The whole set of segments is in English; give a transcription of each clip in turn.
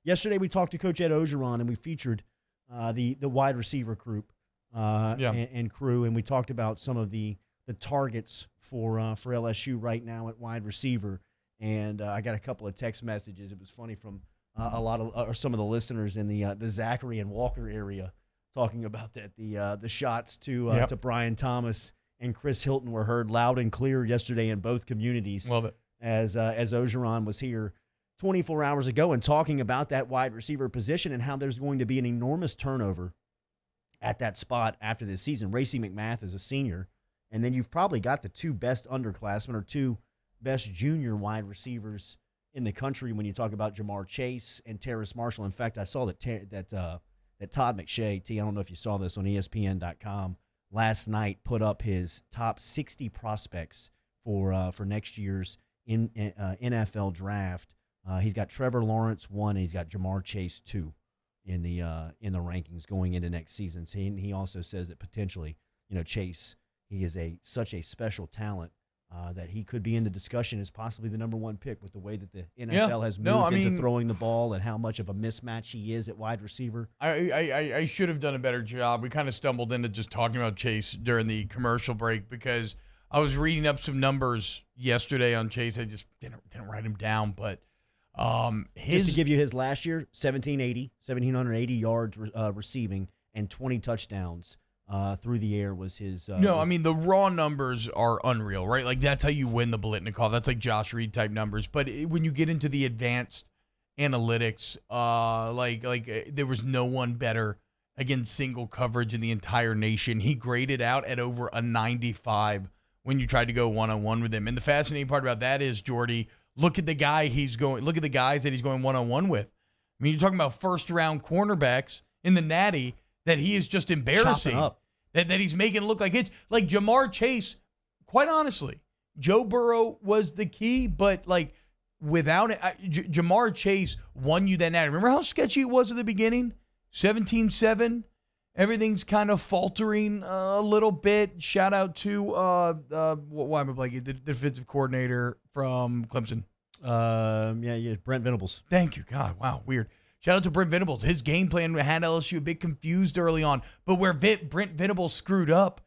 yesterday we talked to Coach Ed Ogeron, and we featured the wide receiver group and crew, and we talked about some of the targets for LSU right now at wide receiver. And I got a couple of text messages. It was funny from a lot of or some of the listeners in the Zachary and Walker area talking about that. The shots to Brian Thomas and Chris Hilton were heard loud and clear yesterday in both communities. Love it. As Ogeron was here 24 hours ago and talking about that wide receiver position and how there's going to be an enormous turnover at that spot after this season. Racey McMath is a senior, and then you've probably got the two best underclassmen or two best junior wide receivers in the country when you talk about Jamar Chase and Terrace Marshall. In fact, I saw that Todd McShay, I don't know if you saw this on ESPN.com, last night put up his top 60 prospects for next year's NFL draft. He's got Trevor Lawrence 1, and he's got Jamar Chase 2 in the rankings going into next season. So he also says that potentially, Chase, he is such a special talent that he could be in the discussion as possibly the number one pick with the way that the NFL has moved into throwing the ball and how much of a mismatch he is at wide receiver. I should have done a better job. We kind of stumbled into just talking about Chase during the commercial break because I was reading up some numbers yesterday on Chase. I just didn't write them down, but just to give you his last year, 1,780 yards receiving and 20 touchdowns. Through the air was his. The raw numbers are unreal, right? Like that's how you win the Biletnikoff. That's like Josh Reed type numbers. But when you get into the advanced analytics, there was no one better against single coverage in the entire nation. He graded out at over a 95 when you tried to go one-on-one with him. And the fascinating part about that is, Jordy, look at the guys that he's going one-on-one with. I mean, you're talking about first-round cornerbacks in the Natty that he is just embarrassing. That he's making it look like it's like Jamar Chase. Quite honestly, Joe Burrow was the key, but like without it, Jamar Chase won you that Natty. Remember how sketchy it was at the beginning? 17-7. Everything's kind of faltering a little bit. Shout out to why am I blanking? The defensive coordinator from Clemson. Brent Venables. Thank you. God, wow, weird. Shout out to Brent Venables. His game plan had LSU a bit confused early on, but where Brent Venables screwed up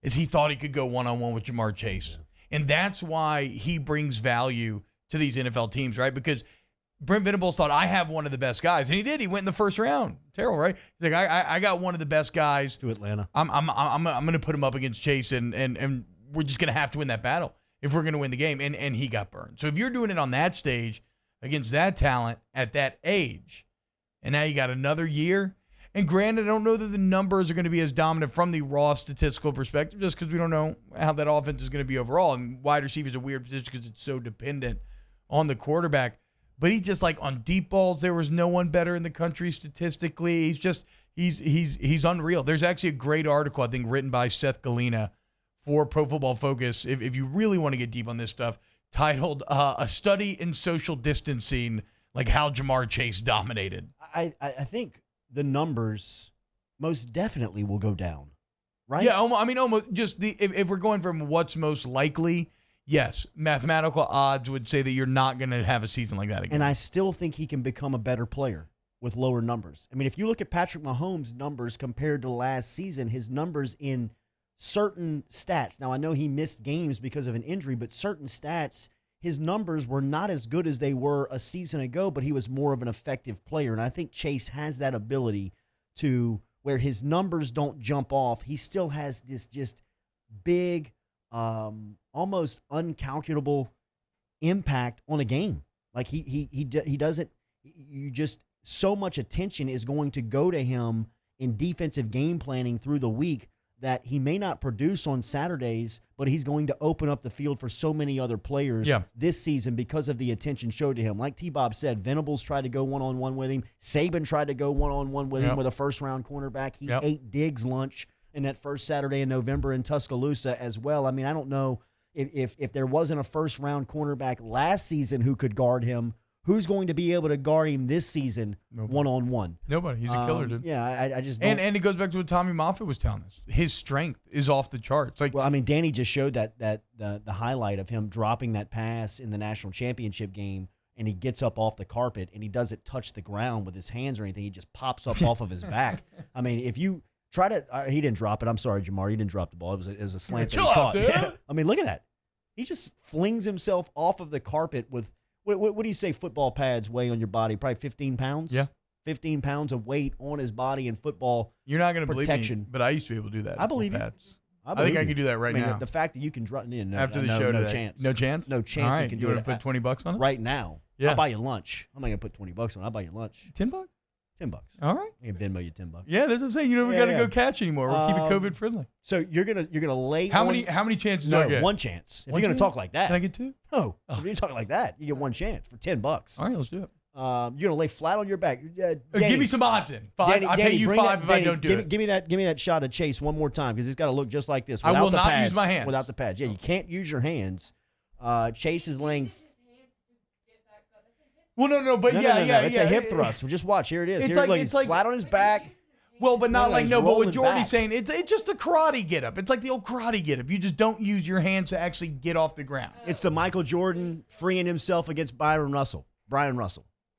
is he thought he could go one-on-one with Jamar Chase. Yeah. And that's why he brings value to these NFL teams, right? Because Brent Venables thought, I have one of the best guys. And he did. He went in the first round. Terrible, right? He's like, I got one of the best guys. To Atlanta. I'm going to put him up against Chase, and we're just going to have to win that battle if we're going to win the game. And he got burned. So if you're doing it on that stage against that talent at that age, and now you got another year. And granted, I don't know that the numbers are going to be as dominant from the raw statistical perspective just because we don't know how that offense is going to be overall. And wide receiver is a weird position because it's so dependent on the quarterback. But he just like on deep balls, there was no one better in the country statistically. He's unreal. There's actually a great article, I think, written by Seth Galina for Pro Football Focus, if you really want to get deep on this stuff, titled A Study in Social Distancing, like how Jamar Chase dominated. I think the numbers most definitely will go down, right? Yeah, almost just if we're going from what's most likely, yes, mathematical odds would say that you're not going to have a season like that again. And I still think he can become a better player with lower numbers. I mean, if you look at Patrick Mahomes' numbers compared to last season, his numbers in certain stats. Now, I know he missed games because of an injury, but certain stats, his numbers were not as good as they were a season ago, but he was more of an effective player. And I think Chase has that ability to where his numbers don't jump off. He still has this just big, almost uncalculable impact on a game. Like he doesn't, you just, so much attention is going to go to him in defensive game planning through the week that he may not produce on Saturdays, but he's going to open up the field for so many other players this season because of the attention showed to him. Like T-Bob said, Venables tried to go one-on-one with him. Saban tried to go one-on-one with him with a first-round cornerback. He ate Diggs' lunch in that first Saturday in November in Tuscaloosa as well. I mean, I don't know if there wasn't a first-round cornerback last season who could guard him, who's going to be able to guard him this season one-on-one? Nobody. He's a killer, dude. Yeah, I just don't. And it goes back to what Tommy Moffitt was telling us. His strength is off the charts. Like, well, I mean, Danny just showed that the highlight of him dropping that pass in the national championship game and he gets up off the carpet and he doesn't touch the ground with his hands or anything. He just pops up off of his back. I mean, if you try to, he didn't drop it. I'm sorry, Jamar. He didn't drop the ball. It was a slant that he caught. Dude. Yeah. I mean, look at that. He just flings himself off of the carpet with, what do you say football pads weigh on your body? Probably 15 pounds? Yeah. 15 pounds of weight on his body in football. You're not going to believe protection. me, but I used to be able to do that. I believe you. pads. I think I you. can do that right now. The fact that you can drop After the show no today. chance. No chance? No chance All right. you can you do want it. to put $20 on it? Right now. Yeah. I'll buy you lunch. I'm not going to put $20 on it. I'll buy you lunch. $10? $10. All right. I can Venmo you $10. Yeah, that's what I'm saying. You don't even got to go catch anymore. We'll keep it COVID friendly. So you're gonna lay. How many chances do I get? One chance. If One you're gonna chance? talk like that. Can I get two? No. If you talk like that, you get one chance for $10. All right, let's do it. You're gonna lay flat on your back. Give me some odds in. Five. Danny, I pay you bring $5 that, if Danny, I don't do it. Give me that shot of Chase one more time because it's got to look just like this. I Without will the not pads, use my hands. Without the pads. Yeah, you can't use your hands. Chase is laying. Well, no, but No, yeah. It's a hip thrust. Just watch. Here it is. It's Here, like- look, it's he's like- flat on his back. Well, but not he's but what rolling Jordy's back. saying, it's just a karate get up. It's like the old karate get up. You just don't use your hands to actually get off the ground. It's the Michael Jordan freeing himself against Brian Russell.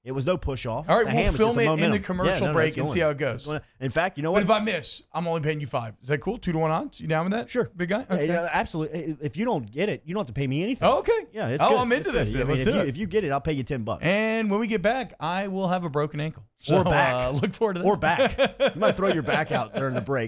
It was no push off. All right, The we'll ham was film just it the in the momentum. commercial Yeah, break it's and going. see how it It's goes. going. In fact, you know But what? if I miss, I'm only paying you $5. Is that cool? 2-to-1 odds? You down with that? Sure. Big guy? Yeah, Okay. yeah, absolutely. If you don't get it, you don't have to pay me anything. Oh, okay. Yeah, it's Oh, good. I'm into It's this good. then. I mean, Let's do it. if you get it, I'll pay you $10. And when we get back, I will have a broken ankle. Or back. Look forward to that. Or back. You might throw your back out during the break.